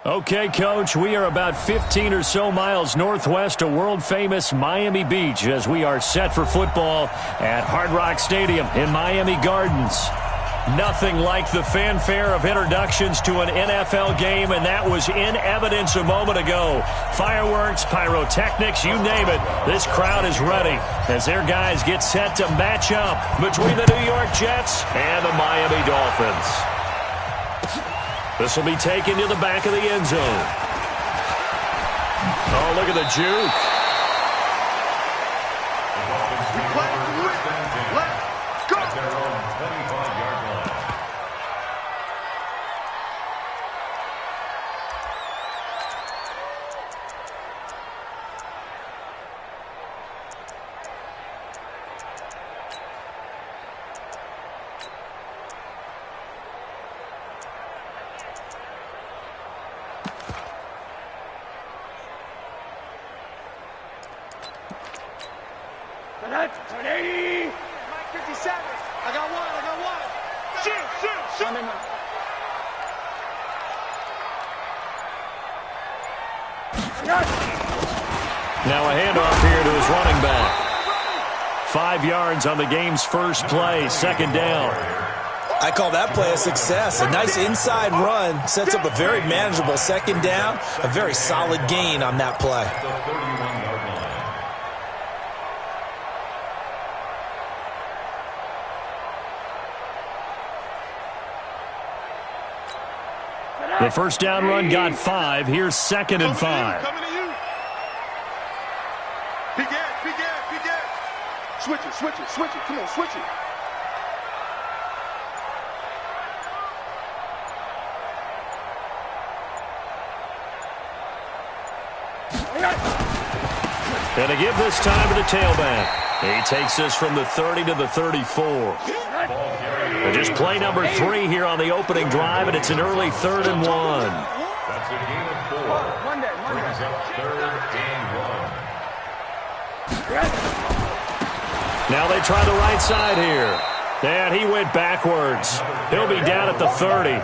Okay, Coach, we are about 15 or so miles northwest of world-famous Miami Beach as we are set for football at Hard Rock Stadium in Miami Gardens. Nothing like the fanfare of introductions to an NFL game, and that was in evidence a moment ago. Fireworks, pyrotechnics, you name it. This crowd is ready as their guys get set to match up between the New York Jets and the Miami Dolphins. This will be taken to the back of the end zone. Oh, look at the juke. Let's go. At their own 25-yard line. Turn 80. Mike 57. I got one. Shoot. Now a handoff here to his running back. 5 yards on the game's first play, second down. I call that play a success. A nice inside run sets up a very manageable second down. A very solid gain on that play. The 31-yard line. The first down run got 5. Here's second and 5. Coming to you. Big Ed. Switch it. Come on, switch it. And to give this time to the tailback. He takes this from the 30 to the 34. Just play number 3 here on the opening drive, and it's an early 3rd and 1. That's a gain of 4. Brings up 3rd and 1. Now they try the right side here. And he went backwards. He'll be down at the 30.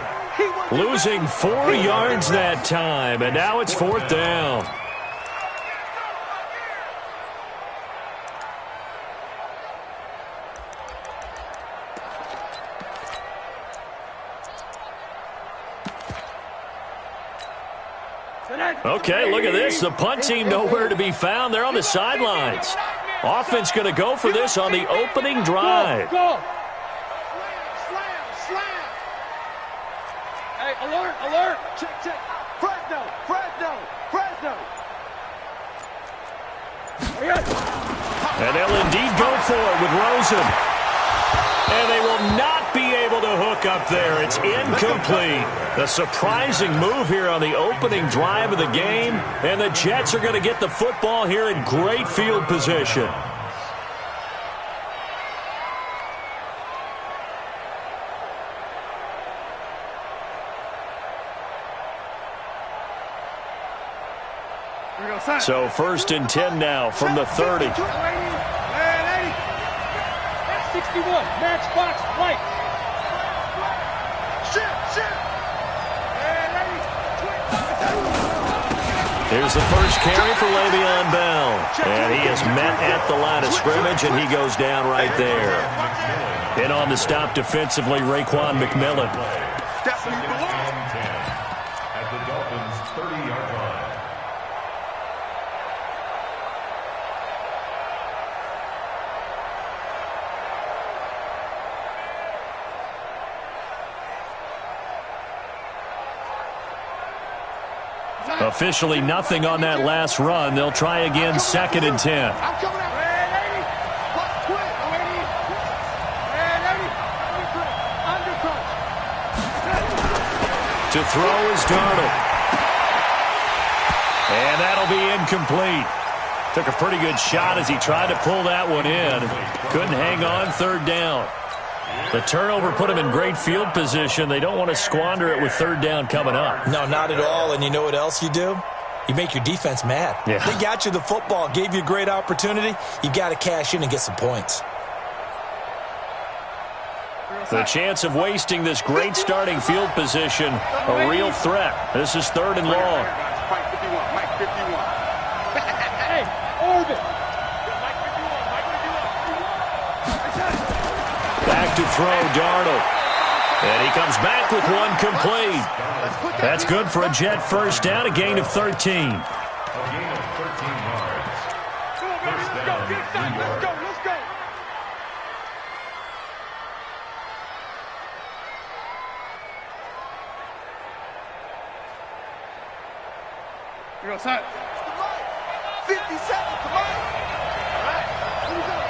Losing 4 yards that time, and now it's 4th down. Okay, look at this. The punt team nowhere to be found. They're on the sidelines. Offense going to go for this on the opening drive. Go. Slam. Hey, alert. Check. Fresno. And they'll indeed go for it with Rosen. And they will not be able to hook up there. It's incomplete. A surprising move here on the opening drive of the game. And the Jets are going to get the football here in great field position. So 1st and 10 now from the 30. 61, match box, right. Here's the first carry for Le'Veon Bell. And he is met at the line of scrimmage, and he goes down right there. And on the stop defensively, Raekwon McMillan. At the Dolphins' 30-yard line. Officially nothing on that last run. They'll try again, 2nd and 10. To throw is Darnold. And that'll be incomplete. Took a pretty good shot as he tried to pull that one in. Couldn't hang on, 3rd down. The turnover put them in great field position. They don't want to squander it with 3rd down coming up. No, not at all. And you know what else you do? You make your defense mad. Yeah. They got you the football, gave you a great opportunity. You got to cash in and get some points. The chance of wasting this great starting field position, a real threat. This is 3rd and long. Mike 51, Mike 51. Hey, Orbit. Mike 51, Mike 51. Back to throw, Darnold. And he comes back with one complete. That's good for a Jet first down, a gain of 13. A gain of 13 yards. First down, New York. Let's go. Here goes Hunt. 50 seconds, come on. All right.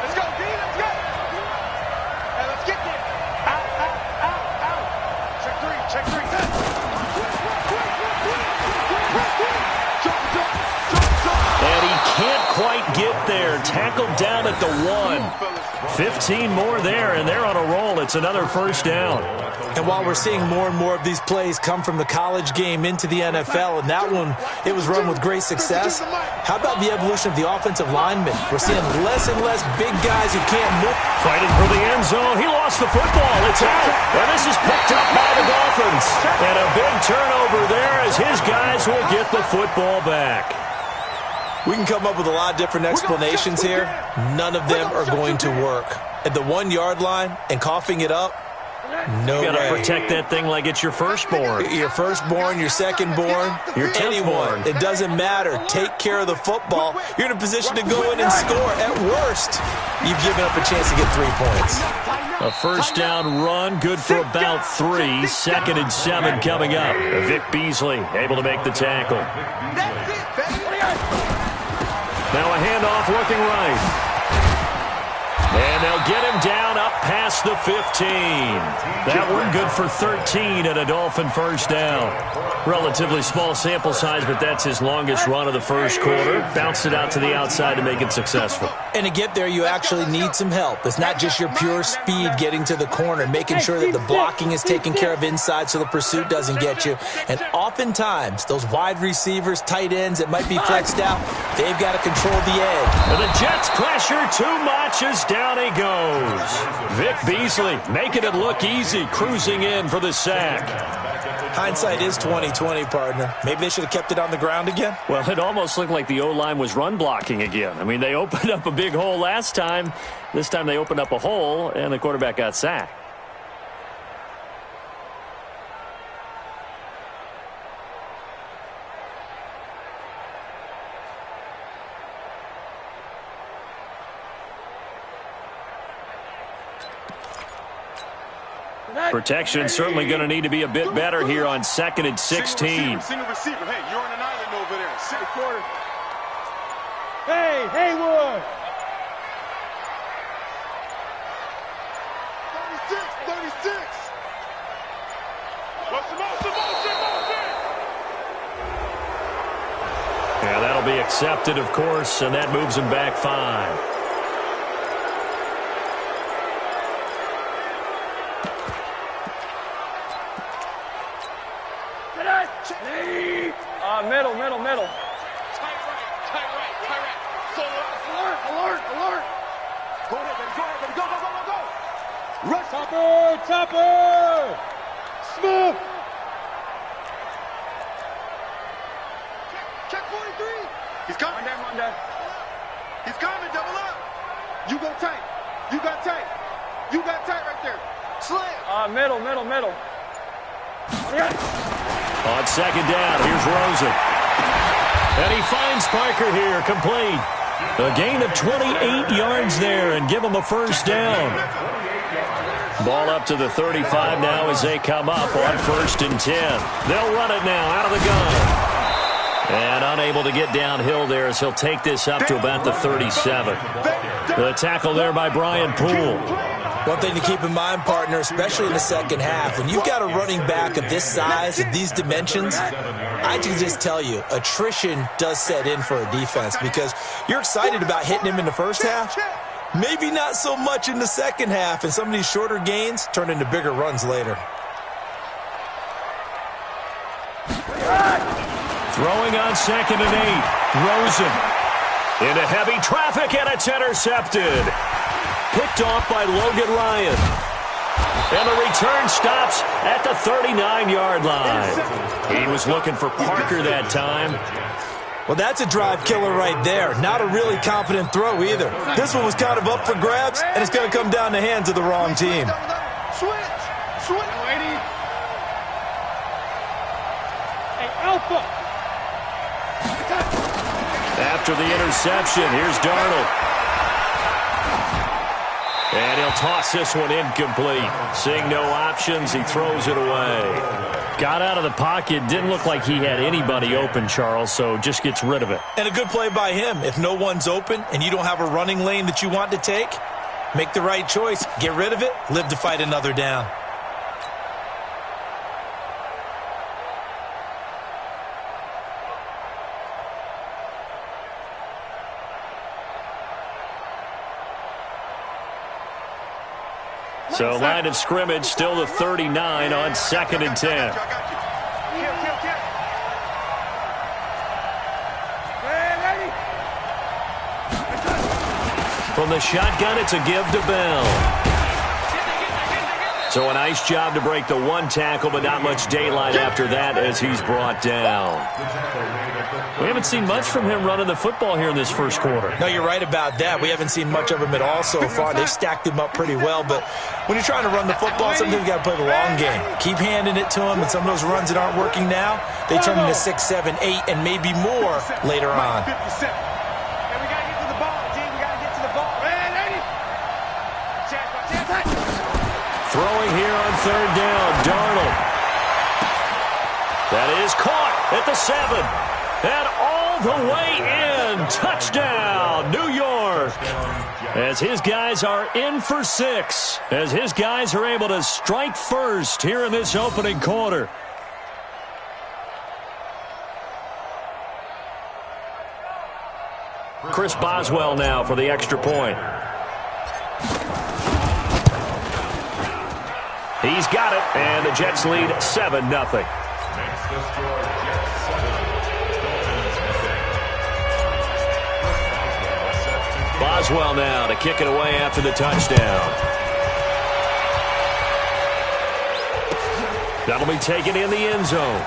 Let's go, D, let's go. Hey, let's get there. Out. Check three. And he can't quite get there. Tackled down at the 1. 15 more there, and they're on a roll. It's another first down. And while we're seeing more and more of these plays come from the college game into the NFL, and that one, it was run with great success, how about the evolution of the offensive linemen? We're seeing less and less big guys who can't move. Fighting for the end zone. He lost the football. It's out. And this is picked up by the Dolphins. And a big turnover there as his guys will get the football back. We can come up with a lot of different explanations here. None of them are going to work. At the 1-yard line and coughing it up, no way. You got to protect that thing like it's your firstborn. Your firstborn, your secondborn, your anyone. It doesn't matter. Take care of the football. You're in a position to go in and score. At worst, you've given up a chance to get 3 points. A first down run, good for about 3. 2nd and 7 coming up. Vic Beasley able to make the tackle. Now a handoff looking right. And they'll get him down up past the 15. That one good for 13 and a Dolphin first down. Relatively small sample size, but that's his longest run of the first quarter. Bounced it out to the outside to make it successful. And to get there, you actually need some help. It's not just your pure speed getting to the corner, making sure that the blocking is taken care of inside so the pursuit doesn't get you. And oftentimes, those wide receivers, tight ends that might be flexed out, they've got to control the edge. And the Jets pressure too much as down he goes. Vic Beasley making it look easy, cruising in for the sack. Hindsight is 20/20, partner. Maybe they should have kept it on the ground again. Well, it almost looked like the O-line was run blocking again. I mean, they opened up a big hole last time. This time they opened up a hole, and the quarterback got sacked. Protection certainly going to need to be a bit better here on 2nd and 16. Single receiver. Hey, you're on an island over there. Second quarter. Hey, Haywood. 36. Yeah, that'll be accepted, of course, and that moves him back 5. Middle. Tight right. Alert. Go ahead, baby. Go. Rush. Topper. Smooth. Check 43. He's coming. Monday. He's coming, double up. You go tight. You got tight right there. Slam. Middle. On 2nd down, here's Rosen. And he finds Parker here, complete. A gain of 28 yards there and give him a first down. Ball up to the 35 now as they come up on 1st and 10. They'll run it now out of the gun. And unable to get downhill there as he'll take this up to about the 37. The tackle there by Brian Poole. One thing to keep in mind, partner, especially in the second half, when you've got a running back of this size and these dimensions, I can just tell you, attrition does set in for a defense because you're excited about hitting him in the first half. Maybe not so much in the second half, and some of these shorter gains turn into bigger runs later. Throwing on 2nd and 8. Rosen into heavy traffic, and it's intercepted. Picked off by Logan Ryan. And the return stops at the 39-yard line. He was looking for Parker that time. Well, that's a drive killer right there. Not a really confident throw either. This one was kind of up for grabs, and it's going to come down the hands of the wrong team. Switch. Lady. Hey, Alpha. After the interception, here's Darnold. And he'll toss this one incomplete. Seeing no options, he throws it away. Got out of the pocket. Didn't look like he had anybody open, Charles, so just gets rid of it. And a good play by him. If no one's open and you don't have a running lane that you want to take, make the right choice. Get rid of it. Live to fight another down. So line of scrimmage, still the 39 on 2nd and 10. From the shotgun, it's a give to Bell. So a nice job to break the one tackle, but not much daylight after that as he's brought down. We haven't seen much from him running the football here in this first quarter. No, you're right about that. We haven't seen much of him at all so far. They've stacked him up pretty well, but when you're trying to run the football, sometimes you got to play the long game. Keep handing it to him, and some of those runs that aren't working now, they turn into 6, 7, 8, and maybe more later on. Throwing here on 3rd down, Darnold. That is caught at the 7. And all the way in. Touchdown, New York. As his guys are in for 6. As his guys are able to strike first here in this opening quarter. Chris Boswell now for the extra point. He's got it, and the Jets lead 7-0. Boswell now to kick it away after the touchdown. That'll be taken in the end zone.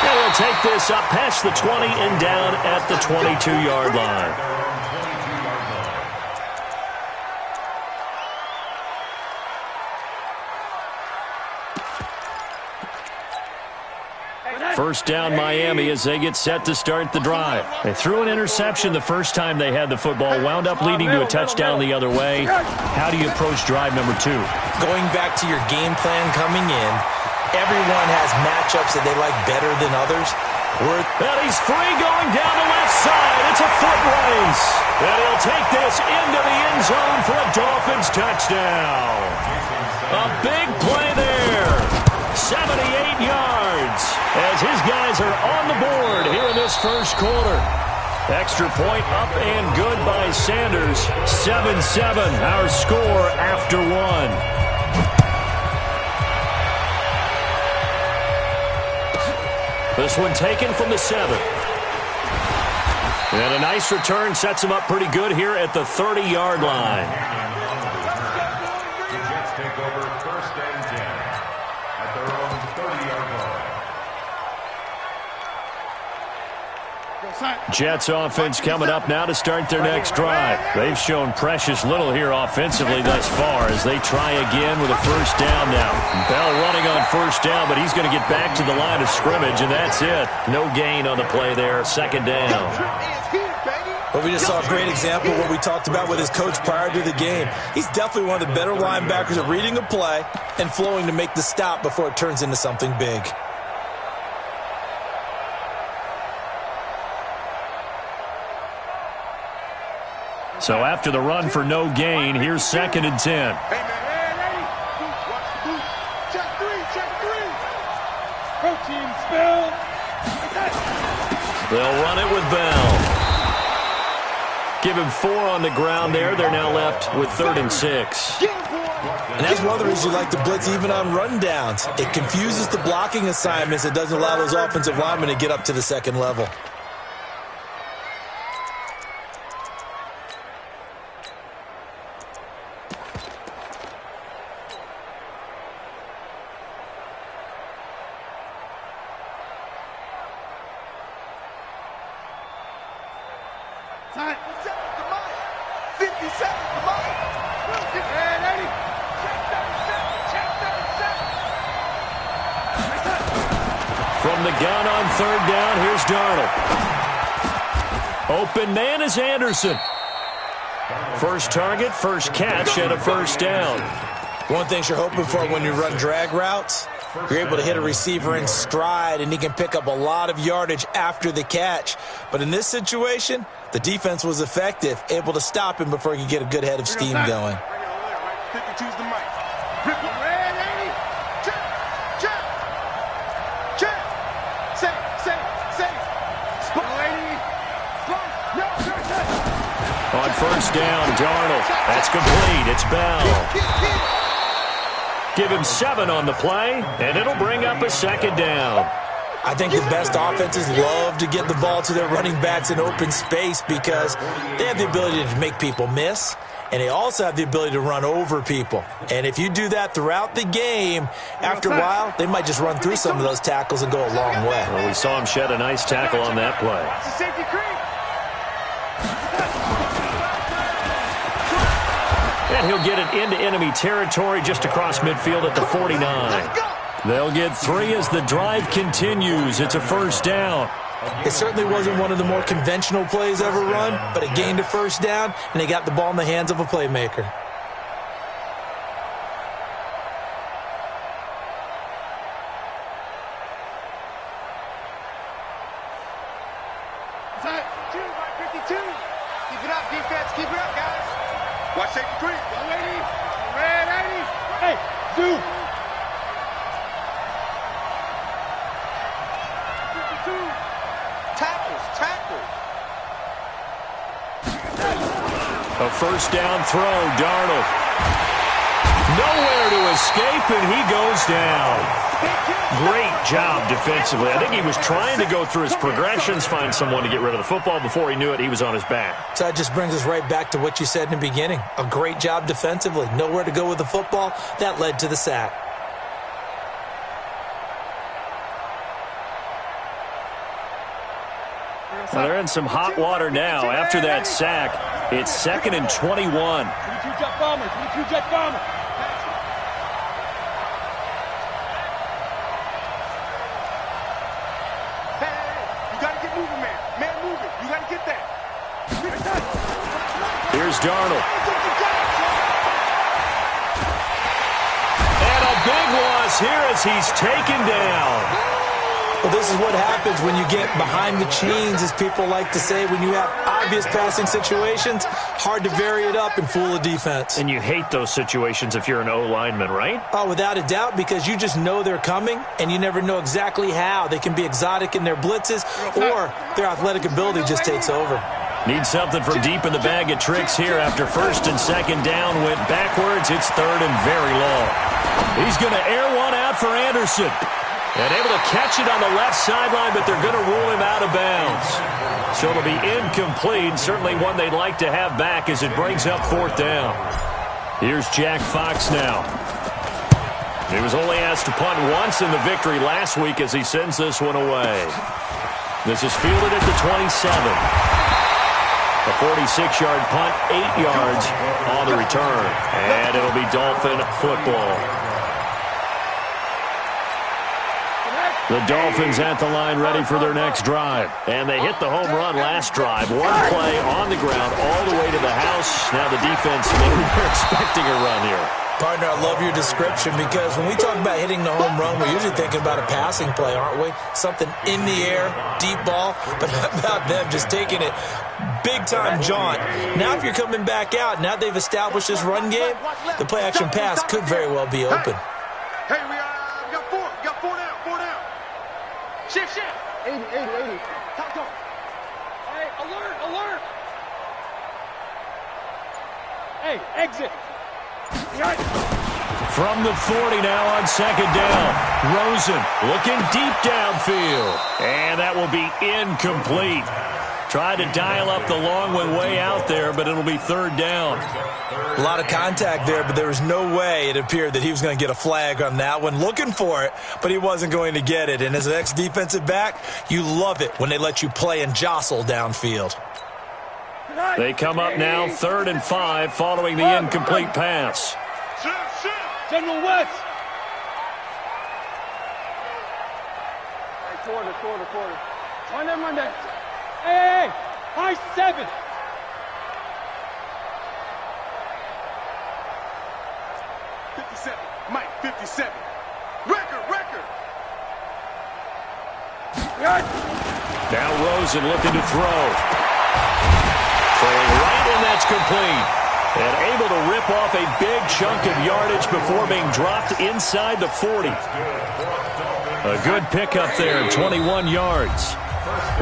And he'll take this up past the 20 and down at the 22-yard line. First down Miami as they get set to start the drive. They threw an interception the first time they had the football, wound up leading to a touchdown the other way. How do you approach drive number 2? Going back to your game plan coming in, everyone has matchups that they like better than others. And he's free going down the left side. It's a foot race. And he'll take this into the end zone for a Dolphins touchdown. A big play there. 78 yards as his guys are on the board here in this first quarter. Extra point up and good by Sanders. 7-7, our score after 1. This one taken from the 7. And a nice return sets him up pretty good here at the 30-yard line. The Jets take over 1st and 10 at their own 30-yard line. Jets offense coming up now to start their next drive. They've shown precious little here offensively thus far as they try again with a first down now. Bell running on first down, but he's going to get back to the line of scrimmage, and that's it. No gain on the play there, 2nd down. But we just saw a great example of what we talked about with his coach prior to the game. He's definitely one of the better linebackers at reading a play and flowing to make the stop before it turns into something big. So after the run for no gain, here's 2nd and 10. They'll run it with Bell. Give him 4 on the ground there. They're now left with 3rd and 6. And that's one of the reasons you like to blitz even on rundowns. It confuses the blocking assignments. It doesn't allow those offensive linemen to get up to the second level. Time. 57, come on. And 80. Check 37. Check 37. From the gun on third down, here's Darnold. Open man is Anderson. First target, first catch, and a first down. One thing you're hoping for when you run drag routes, you're able to hit a receiver in stride, and he can pick up a lot of yardage after the catch. But in this situation, the defense was effective, able to stop him before he could get a good head of steam going. 52's the mic. Rip him, red 80. Check, check, check. Say. Spot 80. No, On first down, Darnold. That's complete. It's Bell. Give him 7 on the play, and it'll bring up a second down. I think the best offenses love to get the ball to their running backs in open space because they have the ability to make people miss, and they also have the ability to run over people. And if you do that throughout the game, after a while, they might just run through some of those tackles and go a long way. Well, we saw him shed a nice tackle on that play. It's a safety creep. And he'll get it into enemy territory just across midfield at the 49. They'll get 3 as the drive continues. It's a first down. It certainly wasn't one of the more conventional plays ever run, but it gained a first down, and they got the ball in the hands of a playmaker. Tight. 52. Keep it up, defense. Keep it up, guys. Watch safety creep. Go 80. Red 80. Hey, zoom. 52. Tackles. A first down throw, Darnold. Nowhere to escape, and he goes down. Great job defensively. I think he was trying to go through his progressions, find someone to get rid of the football. Before he knew it, he was on his back. So that just brings us right back to what you said in the beginning. A great job defensively. Nowhere to go with the football. That led to the sack. Well, they're in some hot water now. After that sack, it's 2nd and 21. 22 jet bomber. 22 jet bomber. Hey, you got to get moving, man. Man moving. You got to get that. Here's Darnold. And a big loss here as he's taken down. Well, this is what happens when you get behind the chains, as people like to say. When you have obvious passing situations, hard to vary it up and fool a defense. And you hate those situations if you're an O-lineman, right? Oh, without a doubt, because you just know they're coming, and you never know exactly how. They can be exotic in their blitzes, or their athletic ability just takes over. Need something from deep in the bag of tricks here after first and second down went backwards. It's 3rd and very long. He's going to air one out for Anderson. And able to catch it on the left sideline, but they're going to rule him out of bounds. So it'll be incomplete. Certainly one they'd like to have back as it brings up 4th down. Here's Jack Fox now. He was only asked to punt once in the victory last week as he sends this one away. This is fielded at the 27. A 46-yard punt, 8 yards on the return. And it'll be Dolphin football. The Dolphins at the line ready for their next drive. And they hit the home run last drive. One play on the ground all the way to the house. Now the defense, maybe they're expecting a run here. Partner, I love your description because when we talk about hitting the home run, we're usually thinking about a passing play, aren't we? Something in the air, deep ball. But how about them just taking it big-time jaunt? Now if you're coming back out, now they've established this run game, the play-action pass could very well be open. Hey, we got 4. We got 4 down. 4 down. Shift. 80. Top. Hey, alert. Hey, exit. From the 40 now on second down. Rosen looking deep downfield. And that will be incomplete. Tried to dial up the long one way out there, but it'll be 3rd down. A lot of contact there, but there was no way it appeared that he was going to get a flag on that one. Looking for it, but he wasn't going to get it. And as an ex-defensive back, you love it when they let you play and jostle downfield. They come up now 3rd and 5 following the incomplete pass. General West. Hey, quarter. Monday. Hey, high 7. Mike, 57. Record. Now Rosen looking to throw. Throwing right, and that's complete. And able to rip off a big chunk of yardage before being dropped inside the 40. A good pickup there, 21 yards.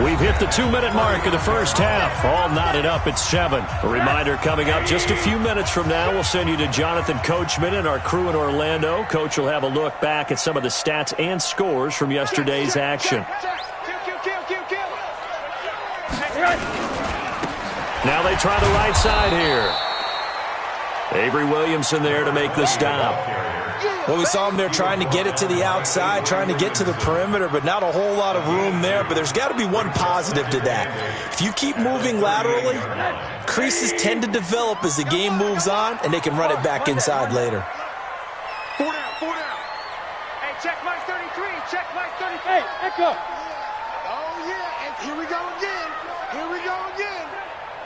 We've hit the 2-minute mark of the first half. All knotted up at 7. A reminder coming up just a few minutes from now. We'll send you to Jonathan Coachman and our crew in Orlando. Coach will have a look back at some of the stats and scores from yesterday's action. Now they try the right side here. Avery Williamson there to make the stop. Well, we saw him there trying to get it to the outside, trying to get to the perimeter, but not a whole lot of room there. But there's got to be one positive to that. If you keep moving laterally, creases tend to develop as the game moves on, and they can run it back inside later. 4 down. Hey, check Mike 33. Check Mike 33. Hey, echo. Oh, yeah, and here we go again.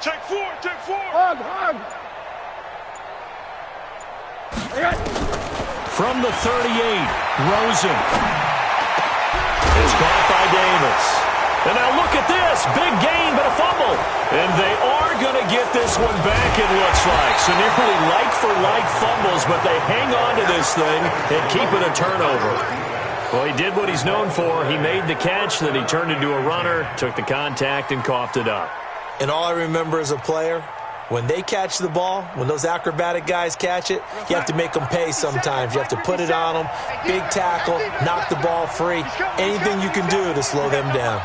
Check 4. Hug. From the 38, Rosen. It's caught by Davis. And now look at this. Big gain, but a fumble. And they are going to get this one back, it looks like. So nearly like-for-like fumbles, but they hang on to this thing and keep it a turnover. Well, he did what he's known for. He made the catch, then he turned into a runner, took the contact, and coughed it up. And all I remember as a player, when they catch the ball, when those acrobatic guys catch it, you have to make them pay sometimes. You have to put it on them, big tackle, knock the ball free, anything you can do to slow them down.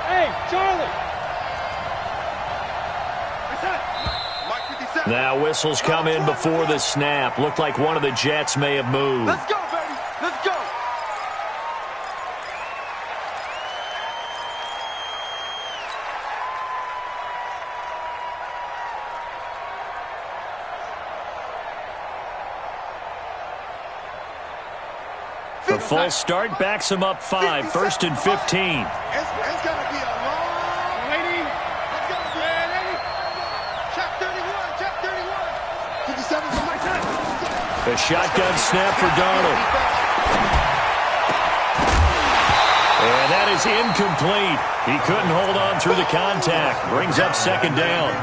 Hey, Charlie. Now whistles come in before the snap. Looked like one of the Jets may have moved. Let's go, baby. Let's go. The false start backs him up 5, 1st and 15. It's going to be a long lady. It's going to be a lady. Check 31. 57 for my time. A shotgun snap for Darnold. And that is incomplete. He couldn't hold on through the contact. Brings up 2nd down.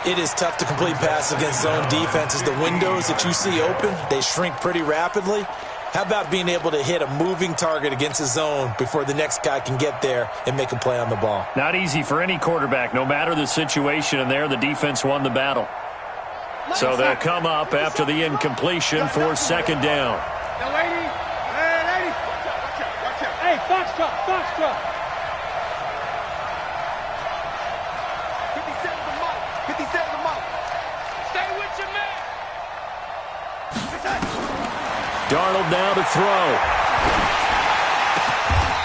It is tough to complete passes against zone defenses. The windows that you see open, they shrink pretty rapidly. How about being able to hit a moving target against a zone before the next guy can get there and make a play on the ball? Not easy for any quarterback, no matter the situation, and there the defense won the battle. So they'll come up after the incompletion for 2nd down. Now, lady. Hey, lady. Watch out. Hey, Foxtrot. 57 the mark. Stay with your man. Darnold now to throw.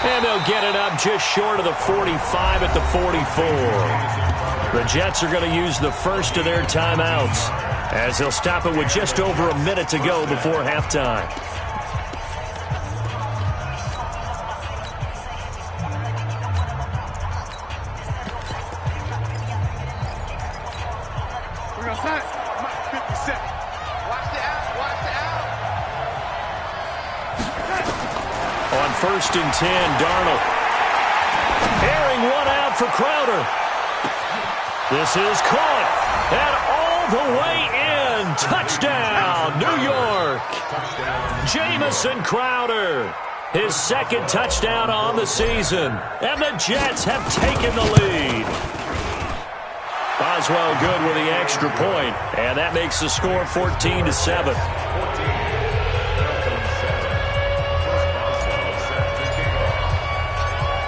And they'll get it up just short of the 45 at the 44. The Jets are going to use the first of their timeouts as they'll stop it with just over a minute to go before halftime. We're going to sign. 57. Watch the out. On 1st and 10, Darnold. Airing one out for Crowder. This is caught. And all the way in. Touchdown, New York. Jamison Crowder. His 2nd touchdown on the season. And the Jets have taken the lead. Boswell good with the extra point. And that makes the score 14-7.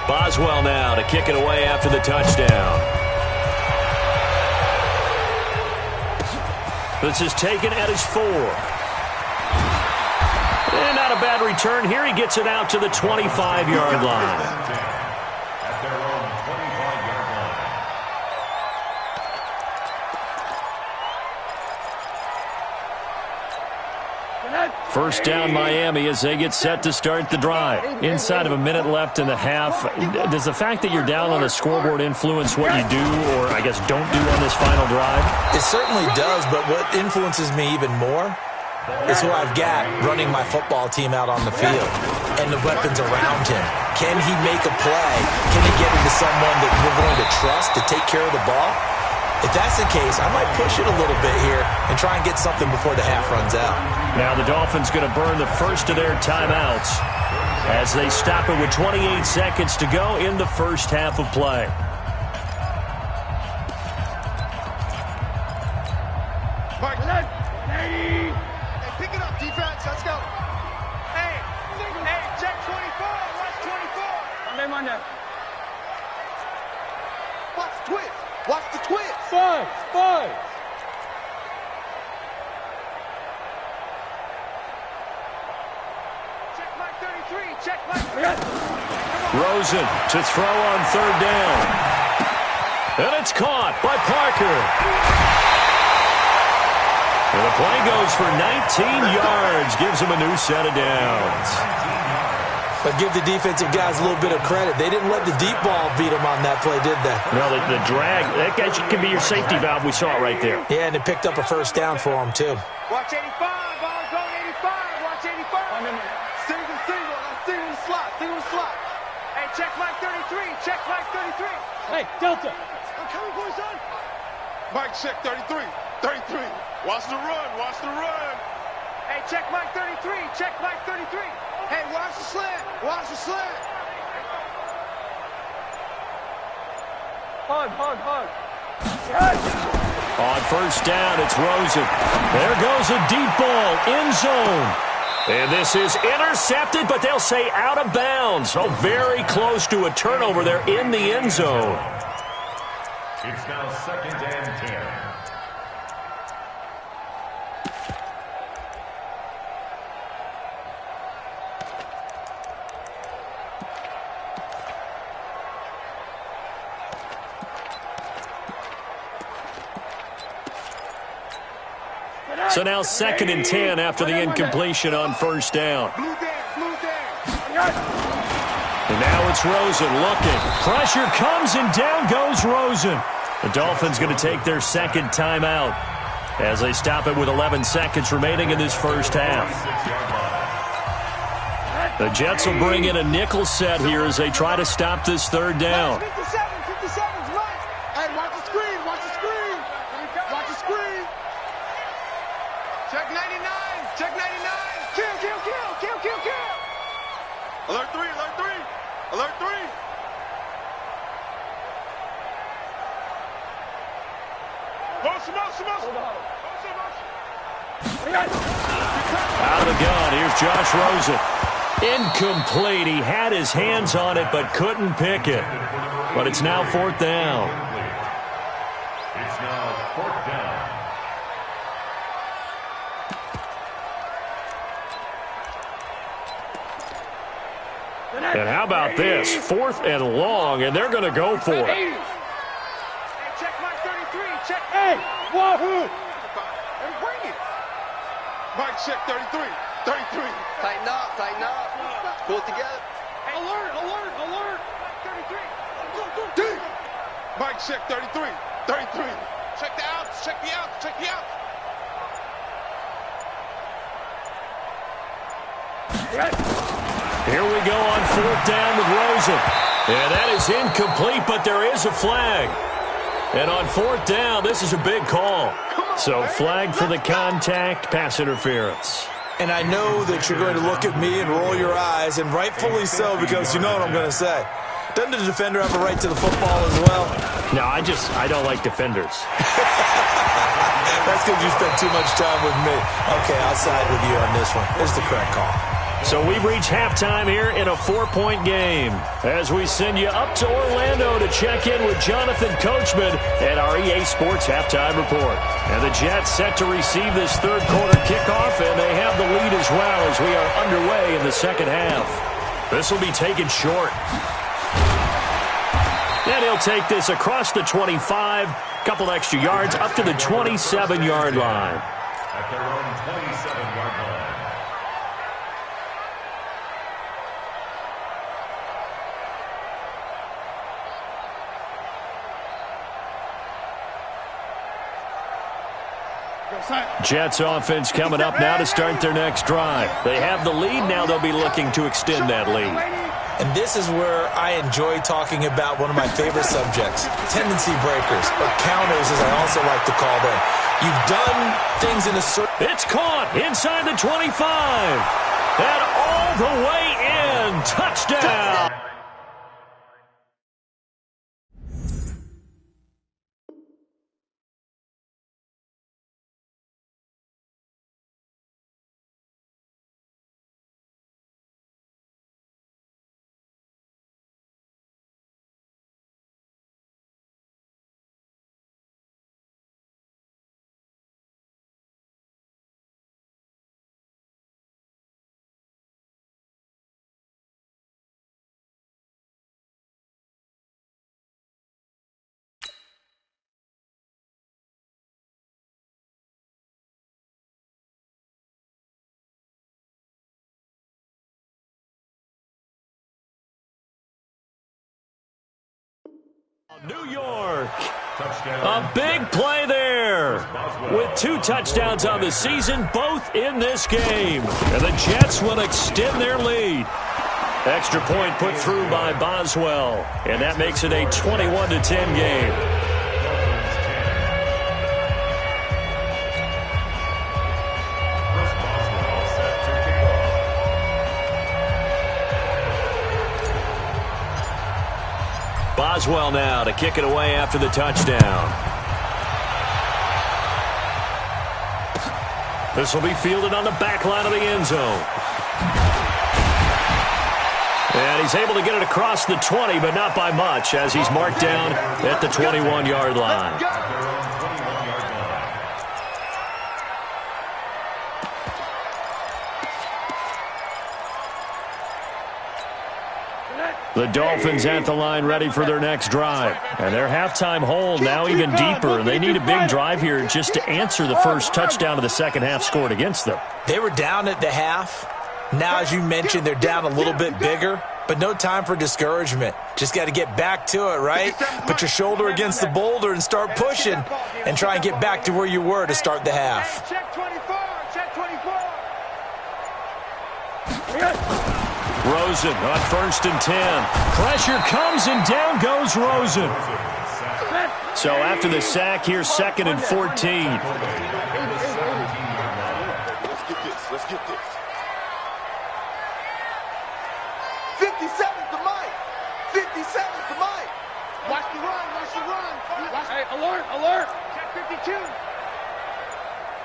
Boswell now to kick it away after the touchdown. This is taken at his 4. And not a bad return here. He gets it out to the 25-yard line. At their own 25-yard line. First down Miami as they get set to start the drive. Inside of a minute left in the half. Does the fact that you're down on the scoreboard influence what you do, or I guess don't do on this final drive? It certainly does, but what influences me even more is who I've got running my football team out on the field and the weapons around him. Can he make a play? Can he get into someone that we're going to trust to take care of the ball? If that's the case, I might push it a little bit here and try and get something before the half runs out. Now the Dolphins going to burn the first of their timeouts as they stop it with 28 seconds to go in the first half of play. Hey, pick it up, defense. Let's go. Hey, check 24. Watch 24. Monday. Watch the twist. Watch the twist. Five. Check Mike 33. Check Mike 33. Rosen to throw on third down. And it's caught by Parker. And the play goes for 19 yards. Gives him a new set of downs. But give the defensive guys a little bit of credit. They didn't let the deep ball beat them on that play, did they? No, the drag, that guy can be your safety valve. We saw it right there. Yeah, and it picked up a first down for them, too. Watch 85. Ball going 85. Watch 85. Single. Single the slot. Hey, check Mike 33. Check Mike 33. Hey, Delta. I'm coming for you, son. Mike, check 33. 33. Watch the run. Hey, check Mike 33. Check Mike 33. Hey, watch the slant. Hug. On first down, it's Rosen. There goes a deep ball, end zone. And this is intercepted, but they'll say out of bounds. So very close to a turnover there in the end zone. It's now 2nd and 10. So now 2nd and 10 after the incompletion on first down. Blue down. And now it's Rosen looking. Pressure comes and down goes Rosen. The Dolphins going to take their second timeout as they stop it with 11 seconds remaining in this first half. The Jets will bring in a nickel set here as they try to stop this third down. 57's right. Hey, watch the screen. Check 99. Kill. Alert 3. Motion. Out of the gun, here's Josh Rosen. Incomplete. He had his hands on it but couldn't pick it. But it's now 4th down. It's now 4th down. And how about this? 4th and long, and they're going to go for it. Hey, check Mike 33. Check. Hey, wahoo! And bring it. Mike, check 33. Tighten up. Pull it together. Hey, alert! 33. D. Mike, check 33. Check the outs. Here we go on 4th down with Rosen. And that is incomplete, but there is a flag. And on 4th down, this is a big call. So flag for the contact, pass interference. And I know that you're going to look at me and roll your eyes, and rightfully so, because you know what I'm going to say. Doesn't the defender have a right to the football as well? No, I don't like defenders. That's because you spent too much time with me. Okay, I'll side with you on this one. It's the correct call. So we've reached halftime here in a 4-point game as we send you up to Orlando to check in with Jonathan Coachman at our EA Sports Halftime Report. And the Jets set to receive this third quarter kickoff, and they have the lead as well as we are underway in the second half. This will be taken short. And he'll take this across the 25, couple extra yards, up to the 27-yard line. At their own 27-yard line. Jets offense coming up now to start their next drive. They have the lead. Now they'll be looking to extend that lead. And this is where I enjoy talking about one of my favorite subjects, tendency breakers, or counters as I also like to call them. You've done things in a certain... It's caught inside the 25. And all the way in. Touchdown. New York. A big play there. With 2 touchdowns on the season, both in this game. And the Jets will extend their lead. Extra point put through by Boswell. And that makes it a 21-10 game. Boswell now to kick it away after the touchdown. This will be fielded on the back line of the end zone. And he's able to get it across the 20, but not by much, as he's marked down at the 21-yard line. The Dolphins at the line ready for their next drive. And their halftime hole now even deeper. They need a big drive here just to answer the first touchdown of the second half scored against them. They were down at the half. Now, as you mentioned, they're down a little bit bigger, but no time for discouragement. Just got to get back to it, right? Put your shoulder against the boulder and start pushing and try and get back to where you were to start the half. Check 24. Check 24. Rosen on 1st and 10. Pressure comes and down goes Rosen. So after the sack, here's 2nd and 14. Let's get this. Let's get this. 57's the mic. 57's the mic. Watch the run. Watch the run. Hey, alert, alert. Check 52.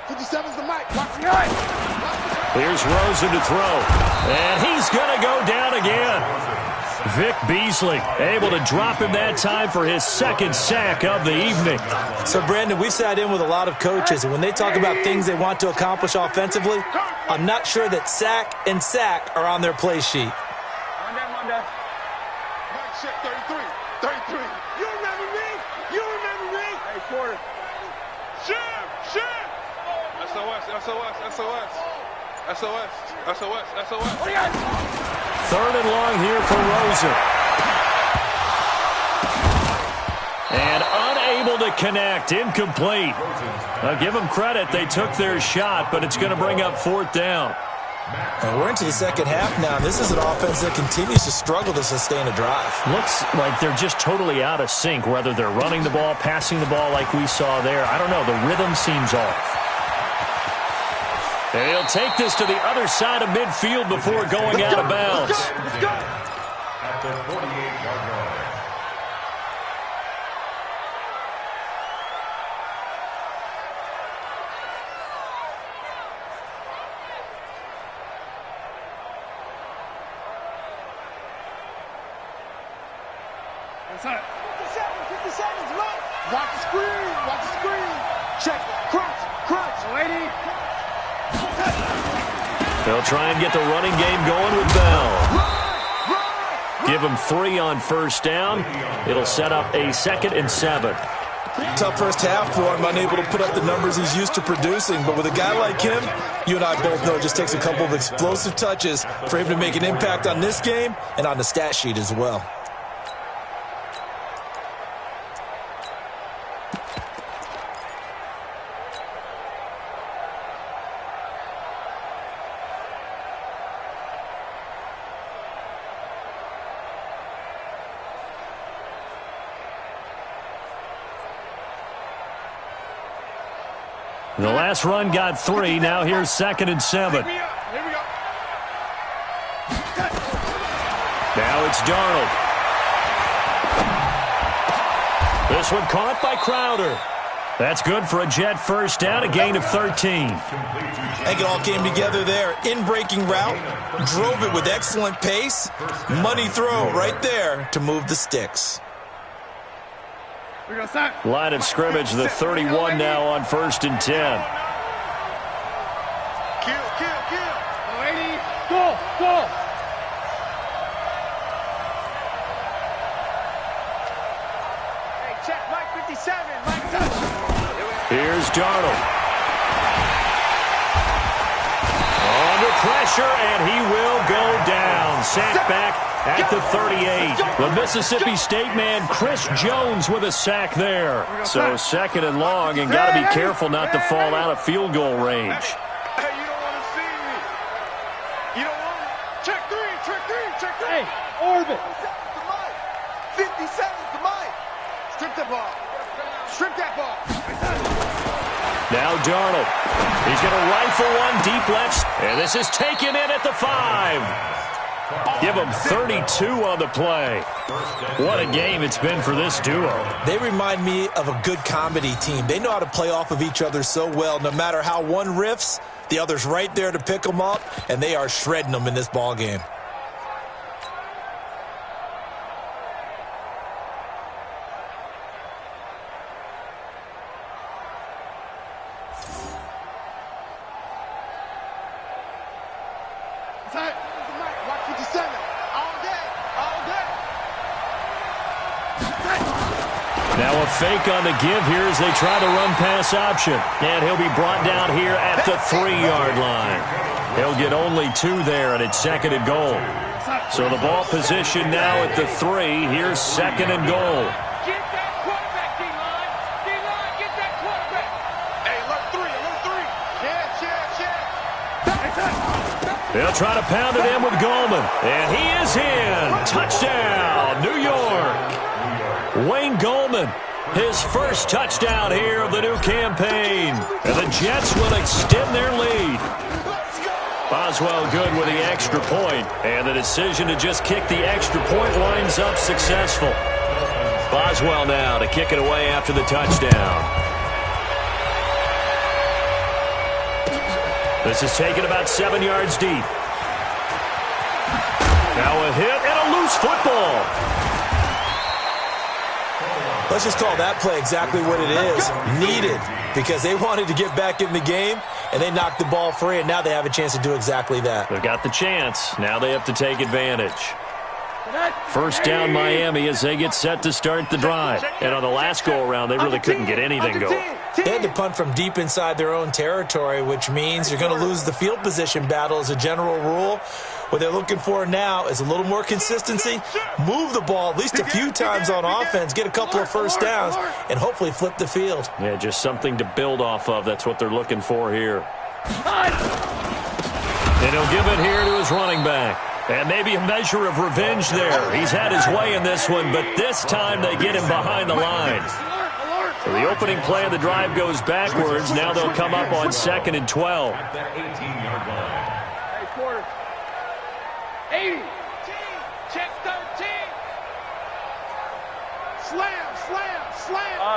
57's the mic. Watch the run. Here's Rosen to throw. And he's going to go down again. Vic Beasley able to drop him that time for his 2nd sack of the evening. So, Brandon, we've sat in with a lot of coaches, and when they talk about things they want to accomplish offensively, I'm not sure that sack and sack are on their play sheet. Mike check 33. 33. You remember me? You remember me? Hey, quarter. Shim. Shim. SOS. SOS. SOS. SOS. SOS. SOS. 3rd and long here for Rosen. And unable to connect. Incomplete. I'll give them credit. They took their shot, but it's going to bring up 4th down. And we're into the second half now. This is an offense that continues to struggle to sustain a drive. Looks like they're just totally out of sync, whether they're running the ball, passing the ball like we saw there. I don't know. The rhythm seems off. And he'll take this to the other side of midfield before going out of bounds. Let's go. At the 48-yard line. Inside. 57's right. Watch the screen. Watch the screen. Check. Crunch. Crunch. Lady. They'll try and get the running game going with Bell. Give him 3 on 1st down. It'll set up a 2nd and 7. Tough first half for him, unable to put up the numbers he's used to producing. But with a guy like him, you and I both know it just takes a couple of explosive touches for him to make an impact on this game and on the stat sheet as well. The last run got 3. Now here's 2nd and 7. Here we go. Now it's Darnold. This one caught by Crowder. That's good for a Jet first down, a gain of 13. I think it all came together there. In-breaking route, drove it with excellent pace. Money throw right there to move the sticks. We go, son. Line of scrimmage, the 31 now on 1st and 10. Kill. Go, 80. Go. Hey, check, Mike 57. Mike touch. Here's Darnold. Under pressure, and he will go down. Sacked back at the 38. The Mississippi State man, Chris Jones, with a sack there. So 2nd and long, and got to be careful not to fall out of field goal range. Hey, you don't want to see me. You don't want to. Check three. Hey, orbit. 50 seconds to Mike. Strip that ball. Now Darnold. He's going to rifle one deep left, and this is taken in at the 5. Give him 32 on the play. What a game it's been for this duo. They remind me of a good comedy team. They know how to play off of each other so well. No matter how one riffs, the other's right there to pick them up, and they are shredding them in this ball game. Now a fake on the give here as they try to run pass option. And he'll be brought down here at the 3-yard line. He'll get only 2 there, and it's 2nd and goal. So the ball position now at the 3. Here's 2nd and goal. Get that quarterback, D-line. D-line, get that quarterback. Hey, alert 3. They'll try to pound it in with Goldman. And he is in. Touchdown, New York. Wayne Goldman, his first touchdown here of the new campaign. And the Jets will extend their lead. Boswell good with the extra point. And the decision to just kick the extra point winds up successful. Boswell now to kick it away after the touchdown. This is taken about 7 yards deep. Now a hit and a loose football. Let's just call that play exactly what it is. Needed, because they wanted to get back in the game, and they knocked the ball free, and now they have a chance to do exactly that. They've got the chance. Now they have to take advantage. First down Miami as they get set to start the drive. And on the last go-around, they really couldn't get anything going. They had to punt from deep inside their own territory, which means you're going to lose the field position battle as a general rule. What they're looking for now is a little more consistency, move the ball at least a few times on offense, get a couple of first downs, and hopefully flip the field. Yeah, just something to build off of. That's what they're looking for here. And he'll give it here to his running back. And maybe a measure of revenge there. He's had his way in this one, but this time they get him behind the line. So the opening play of the drive goes backwards. Now they'll come up on 2nd and 12. At that 18-yard line. Hey, quarter. 80. Check 13. Slam.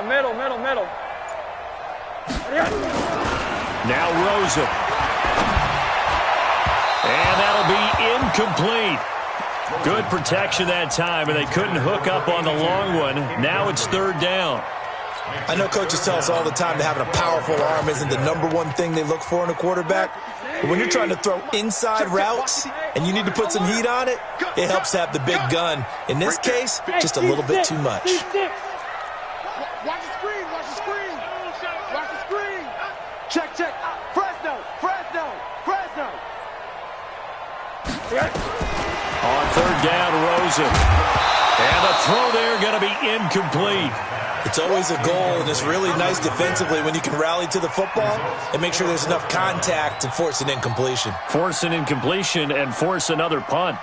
Middle. Now Rosen. And that'll be incomplete. Good protection that time, and they couldn't hook up on the long one. Now it's 3rd down. I know coaches tell us all the time that having a powerful arm isn't the #1 thing they look for in a quarterback. But when you're trying to throw inside routes and you need to put some heat on it, it helps to have the big gun. In this case, just a little bit too much. Watch the screen. Check. Fresno. On 3rd down, Rosen. And the throw there going to be incomplete. It's always a goal, and it's really nice defensively when you can rally to the football and make sure there's enough contact to force an incompletion. Force an incompletion and force another punt.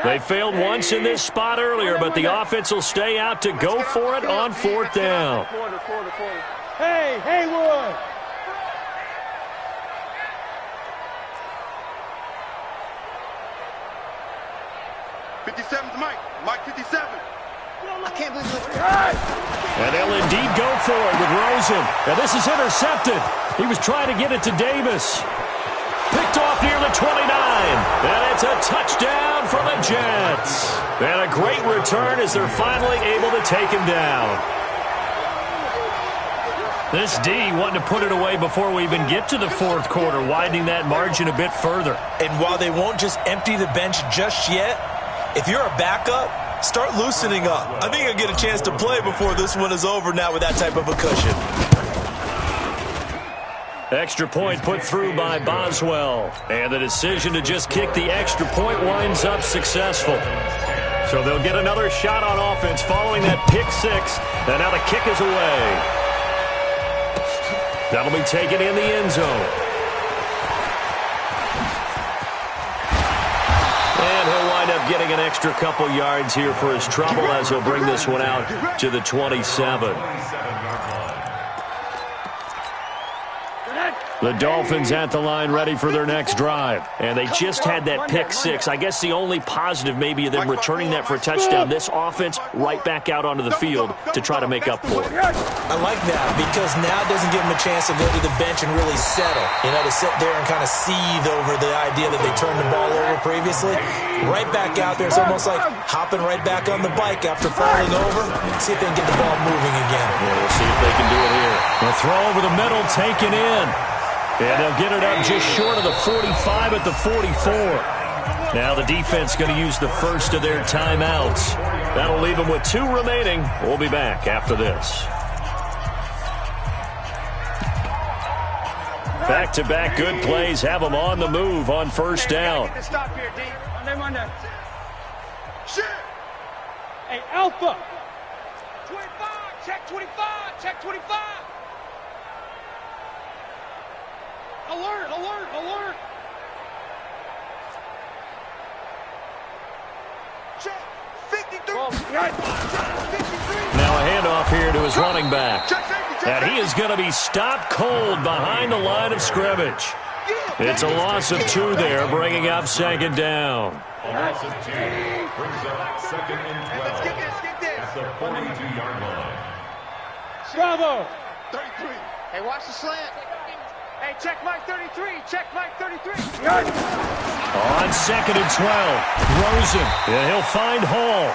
They failed once in this spot earlier, but the offense will stay out to go for it on 4th down. Hey, Haywood. Mike 57. I can't believe it. And they'll indeed go for it with Rosen. And this is intercepted. He was trying to get it to Davis. Picked off near the 29. And it's a touchdown for the Jets. And a great return as they're finally able to take him down. This D wanting to put it away before we even get to the 4th quarter, widening that margin a bit further. And while they won't just empty the bench just yet, if you're a backup, start loosening up. I think you'll get a chance to play before this one is over now with that type of a cushion. Extra point put through by Boswell. And the decision to just kick the extra point winds up successful. So they'll get another shot on offense following that pick 6. And now the kick is away. That'll be taken in the end zone. And he'll wind up getting an extra couple yards here for his trouble as he'll bring this one out to the 27. The Dolphins at the line ready for their next drive. And they just had that pick 6. I guess the only positive maybe of them returning that for a touchdown. This offense right back out onto the field to try to make up for it. I like that because now it doesn't give them a chance to go to the bench and really settle. You know, to sit there and kind of seethe over the idea that they turned the ball over previously. Right back out there. It's almost like hopping right back on the bike after falling over. See if they can get the ball moving again. Yeah, we'll see if they can do it here. The throw over the middle taken in. And they'll get it up just short of the 45 at the 44. Now the defense going to use the first of their timeouts. That'll leave them with 2 remaining. We'll be back after this. Back-to-back good plays have them on the move on 1st down. Stop here, D. Monday. Hey, Alpha. 25. Check 25. Check 25. Alert, alert, alert. Check 53. Now a handoff here to his running back. And he is going to be stopped cold behind the line of scrimmage. It's a loss of 2 there, bringing up 2nd down. A loss of 2 brings up 2nd and 12 at the 42-yard line. Bravo. 33. Hey, watch the slant. Hey, check Mike 33. Check Mike 33. On 2nd and 12, Rosen. And he'll find Hall.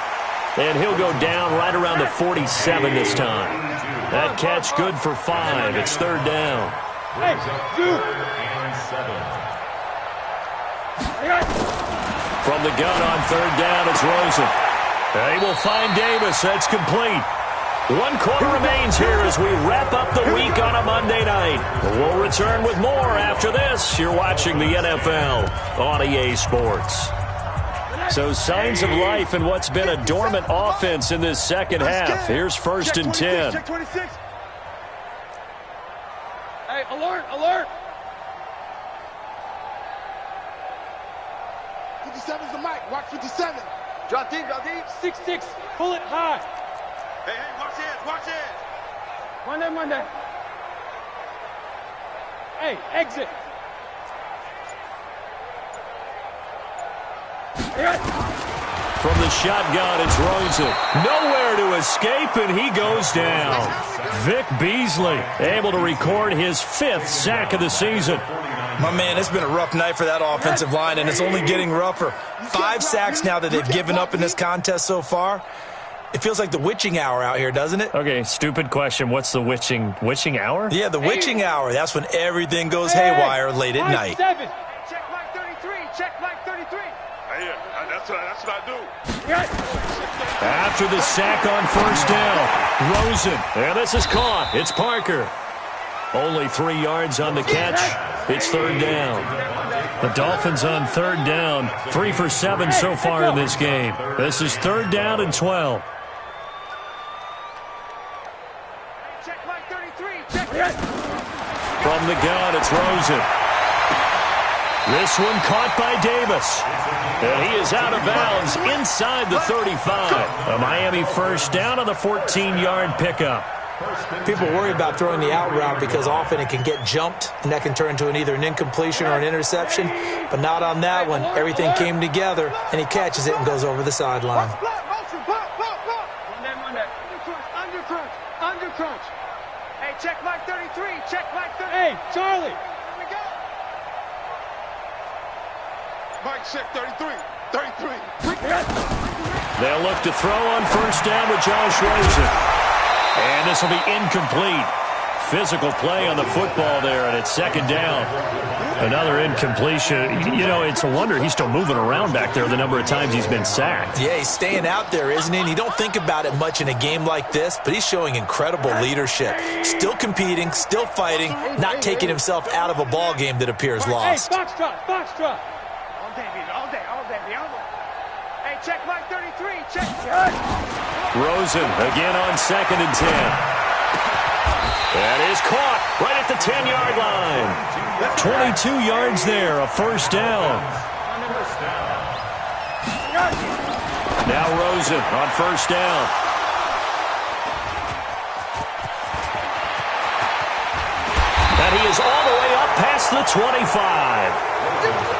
And he'll go down right around the 47 this time. That catch good for 5. It's 3rd down. Hey, dude. From the gun on 3rd down, it's Rosen. They will find Davis. That's complete. 1 quarter remains here as we wrap up the week on a Monday night. We'll return with more after this. You're watching the NFL on EA Sports. So signs of life in what's been a dormant offense in this second half. Here's 1st and 10. Check 26. Hey, alert, alert. 57's the mic. Watch 57. Drop deep, drop deep. 6-6. Pull it high. Hey, watch this, watch this. Monday. Hey, exit. From the shotgun, it's Rosen. Nowhere to escape, and he goes down. Vic Beasley able to record his 5th sack of the season. My man, it's been a rough night for that offensive line, and it's only getting rougher. 5 sacks now that they've given up in this contest so far. It feels like the witching hour out here, doesn't it? Okay, stupid question. What's the witching hour? Yeah, the witching hour. That's when everything goes haywire late at night. 7. Check Mike 33. Check Mike 33. Hey, that's what I do. After the sack on 1st down, Rosen. And this is caught. It's Parker. Only 3 yards on the catch. It's 3rd down. The Dolphins on 3rd down. 3 for 7 so far in this game. This is 3rd down and 12. Check Mike 33. Check. From the gun, it's Rosen. This one caught by Davis. And he is out of bounds inside the 35. A Miami first down on the 14-yard pickup. People worry about throwing the out route because often it can get jumped, and that can turn into either an incompletion or an interception. But not on that one. Everything came together, and he catches it and goes over the sideline. Under crunch. Hey, check Mike 33. Check Mike 33. Hey, Charlie. Here we go. Mike check 33. 33. They'll look to throw on first down with Josh Rosen. And this will be incomplete. Physical play on the football there, and it's second down. Another incompletion. You know, it's a wonder he's still moving around back there the number of times he's been sacked. Yeah, he's staying out there, isn't he? And you don't think about it much in a game like this, but he's showing incredible leadership. Still competing, still fighting, not taking himself out of a ball game that appears lost. Hey, foxtrot. All day, baby, all day. Hey, check Mike 33. Check. Rosen again on 2nd and 10. That is caught right at the 10-yard line. 22 yards there, a first down. Now Rosen on first down. And he is all the way up past the 25.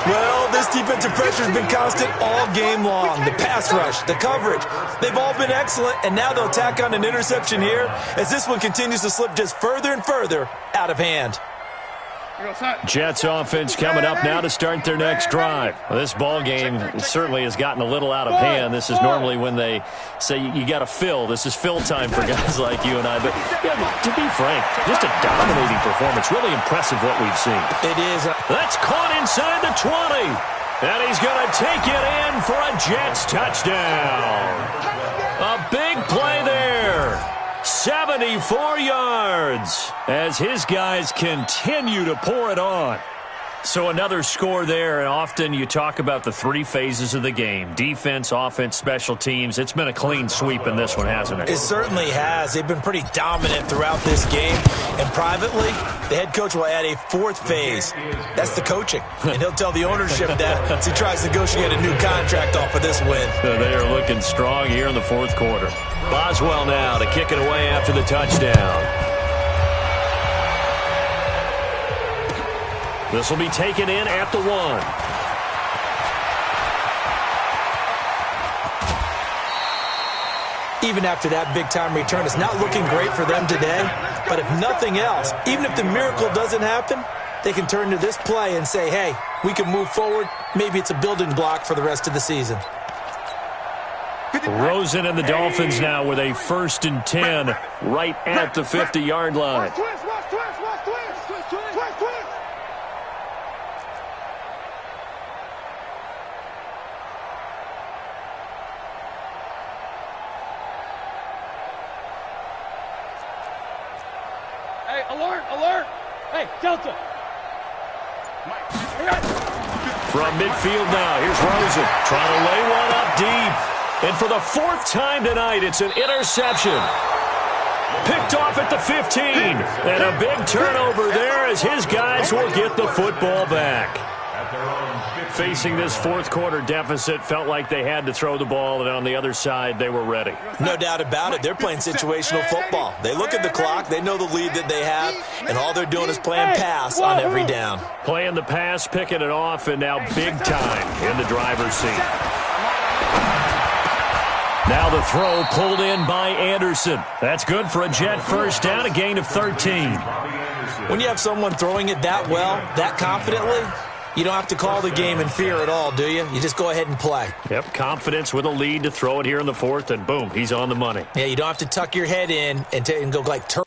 Well, this defensive pressure has been constant all game long. The pass rush, the coverage, they've all been excellent, and now they'll tack on an interception here as this one continues to slip just further and further out of hand. Jets offense coming up now to start their next drive. Well, this ball game certainly has gotten a little out of hand. This is normally when they say you got to fill. This is fill time for guys like you and I. But yeah, to be frank, just a dominating performance. Really impressive what we've seen. It is. That's caught inside the 20. And he's going to take it in for a Jets touchdown. A big play there. 74 yards as his guys continue to pour it on. So another score there, and often you talk about the three phases of the game. Defense, offense, special teams. It's been a clean sweep in this one, hasn't it? It certainly has. They've been pretty dominant throughout this game. And privately, the head coach will add a fourth phase. That's the coaching. And he'll tell the ownership that as he tries to negotiate a new contract off of this win. They are looking strong here in the fourth quarter. Boswell now to kick it away after the touchdown. This will be taken in at the 1. Even after that big-time return, it's not looking great for them today. But if nothing else, even if the miracle doesn't happen, they can turn to this play and say, hey, we can move forward. Maybe it's a building block for the rest of the season. Rosen and the Dolphins now with a 1st and 10 right at the 50-yard line. Twist. Hey, alert. Hey, Delta. From midfield now, here's Rosen trying to lay one up deep. And for the 4th time tonight, it's an interception. Picked off at the 15. And a big turnover there as his guys will get the football back. Facing this fourth quarter deficit, felt like they had to throw the ball, and on the other side, they were ready. No doubt about it. They're playing situational football. They look at the clock, they know the lead that they have, and all they're doing is playing pass on every down. Playing the pass, picking it off, and now big time in the driver's seat. Now the throw pulled in by Anderson. That's good for a Jet first down, a gain of 13. When you have someone throwing it that well, that confidently, you don't have to call the game in fear at all, do you? You just go ahead and play. Yep, confidence with a lead to throw it here in the 4th, and boom, he's on the money. Yeah, you don't have to tuck your head in and go like turtle.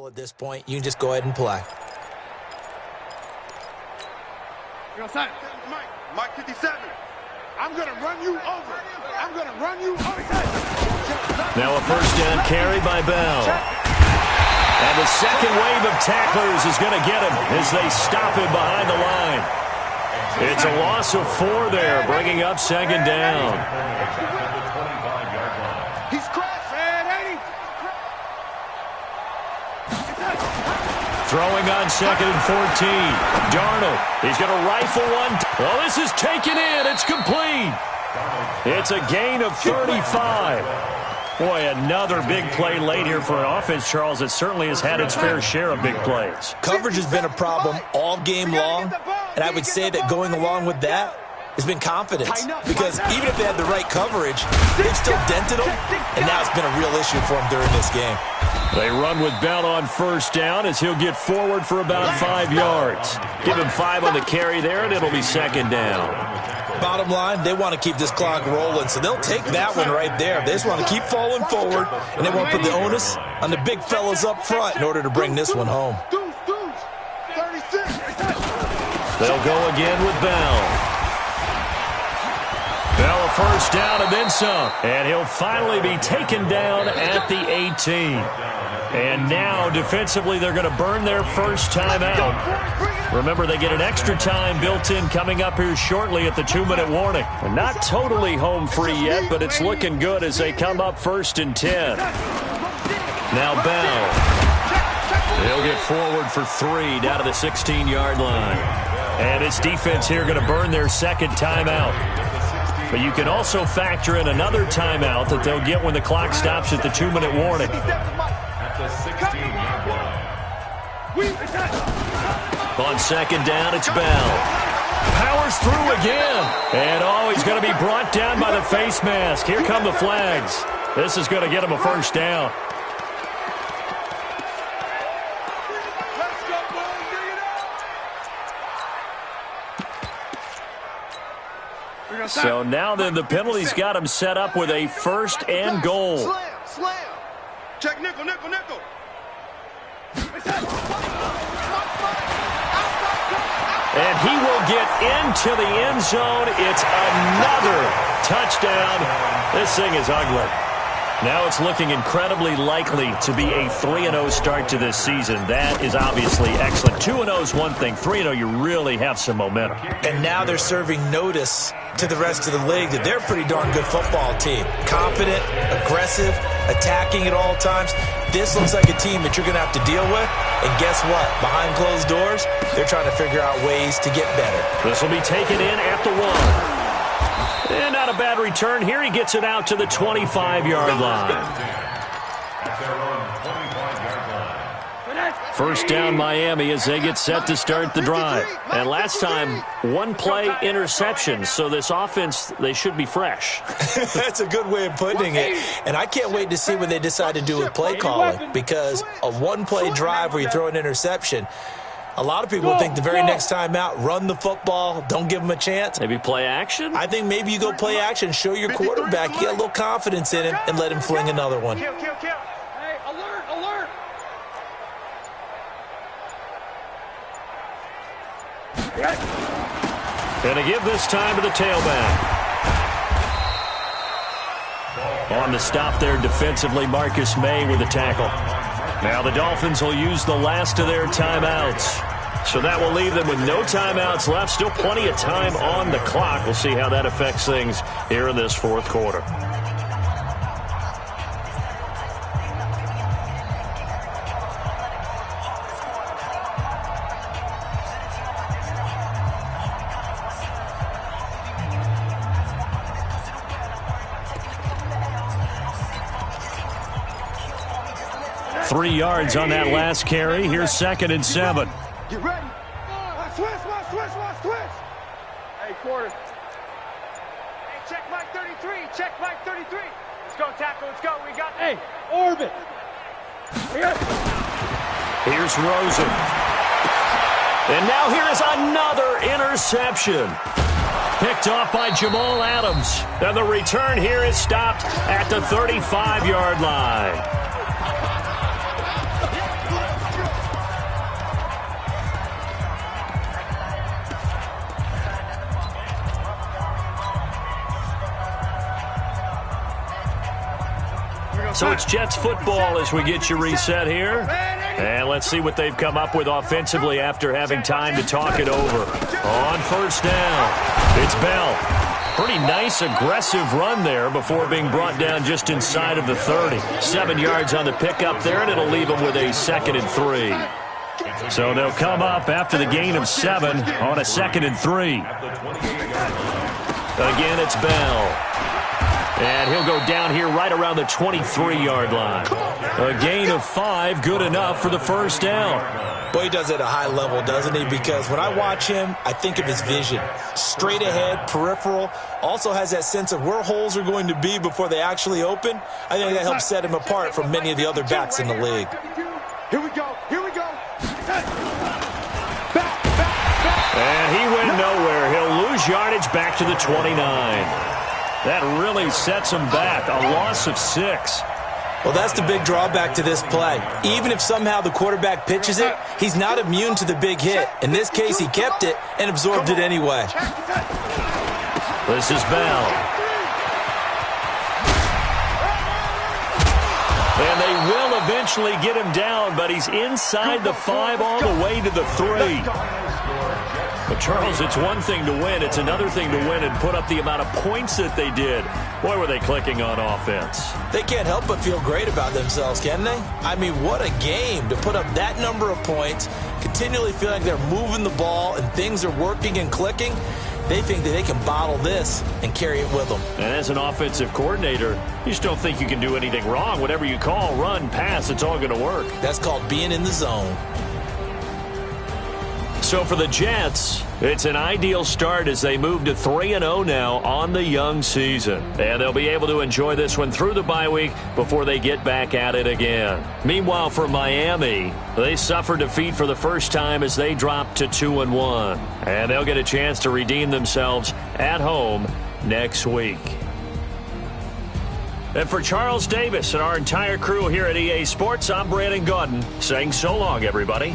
At this point, you can just go ahead and play. You're outside. Mike 57. I'm going to run you over. I'm going to run you over. Now a first down carry by Bell. And the second wave of tacklers is going to get him as they stop him behind the line. It's a loss of 4 there, bringing up second down. He's crashing, ain't he? Throwing on second and 14. Darnold, he's going to rifle one. Well, this is taken in. It's complete. It's a gain of 35. Boy, another big play late here for an offense, Charles, that certainly has had its fair share of big plays. Coverage has been a problem all game long, and I would say that going along with that has been confidence. Because even if they had the right coverage, they've still dented them, and now it's been a real issue for them during this game. They run with Bell on first down as he'll get forward for about 5 yards. Give him 5 on the carry there, and it'll be second down. Bottom line, they want to keep this clock rolling, so they'll take that one right there. They just want to keep falling forward, and they want to put the onus on the big fellas up front in order to bring this one home. 36. They'll go again with Bell. Bell a first down and then some. And he'll finally be taken down at the 18. And now defensively they're going to burn their first timeout. Remember, they get an extra time built in coming up here shortly at the 2-minute warning. And not totally home free yet, but it's looking good as they come up first and 10. Now Bell. He'll get forward for 3 down to the 16-yard line. And his defense here going to burn their second timeout. But you can also factor in another timeout that they'll get when the clock stops at the 2-minute warning. At the 16-yard line. On second down, it's Bell. Powers through again. And he's going to be brought down by the face mask. Here come the flags. This is going to get him a first down. So now then the penalty's got him set up with a first and goal. Slam. Check nickel. And he will get into the end zone. It's another touchdown. This thing is ugly. Now it's looking incredibly likely to be a 3-0 start to this season. That is obviously excellent. 2-0 is one thing. 3-0, you really have some momentum. And now they're serving notice to the rest of the league that they're a pretty darn good football team. Confident, aggressive, attacking at all times. This looks like a team that you're going to have to deal with. And guess what? Behind closed doors, they're trying to figure out ways to get better. This will be taken in at the 1. And not a bad return here. He gets it out to the 25-yard line. First down Miami as they get set to start the drive. And last time, 1-play interception. So this offense, they should be fresh. That's a good way of putting it. And I can't wait to see what they decide to do with play calling. Because a 1-play drive where you throw an interception, a lot of people think the very next time out, run the football, don't give them a chance. Maybe play action? I think maybe you go play action, show your quarterback, you get a little confidence in him, and let him fling another one. Kill. Hey, alert. And to give this time to the tailback. On the stop there defensively, Marcus May with the tackle. Now the Dolphins will use the last of their timeouts. So that will leave them with no timeouts left. Still plenty of time on the clock. We'll see how that affects things here in this fourth quarter. Three yards on that last carry. Here's second and 7. Get ready. Switch. Hey, quarter. Hey, check Mike 33. Let's go, tackle. Let's go. We got. Hey, orbit. Here's Rosen. And now here is another interception. Picked off by Jamal Adams. And the return here is stopped at the 35-yard line. So it's Jets football as we get you reset here. And let's see what they've come up with offensively after having time to talk it over. On first down, it's Bell. Pretty nice, aggressive run there before being brought down just inside of the 30. 7 yards on the pickup there, and it'll leave them with a 2nd and 3. So they'll come up after the gain of 7 on a 2nd and 3. Again, it's Bell. And he'll go down here right around the 23-yard line. A gain of 5, good enough for the first down. Boy, he does it at a high level, doesn't he? Because when I watch him, I think of his vision. Straight ahead, peripheral. Also has that sense of where holes are going to be before they actually open. I think that helps set him apart from many of the other backs in the league. Here we go. Here we go. And he went nowhere. He'll lose yardage back to the 29. That really sets him back. A loss of 6. Well, that's the big drawback to this play. Even if somehow the quarterback pitches it, he's not immune to the big hit. In this case, he kept it and absorbed it anyway. This is Bell. And they will eventually get him down, but he's inside the 5 all the way to the 3. But, Charles, it's one thing to win. It's another thing to win and put up the amount of points that they did. Boy, were they clicking on offense. They can't help but feel great about themselves, can they? I mean, what a game to put up that number of points, continually feel like they're moving the ball and things are working and clicking. They think that they can bottle this and carry it with them. And as an offensive coordinator, you just don't think you can do anything wrong. Whatever you call, run, pass, it's all going to work. That's called being in the zone. So for the Jets, it's an ideal start as they move to 3-0 now on the young season. And they'll be able to enjoy this one through the bye week before they get back at it again. Meanwhile, for Miami, they suffered defeat for the first time as they dropped to 2-1. And they'll get a chance to redeem themselves at home next week. And for Charles Davis and our entire crew here at EA Sports, I'm Brandon Gaudin saying so long, everybody.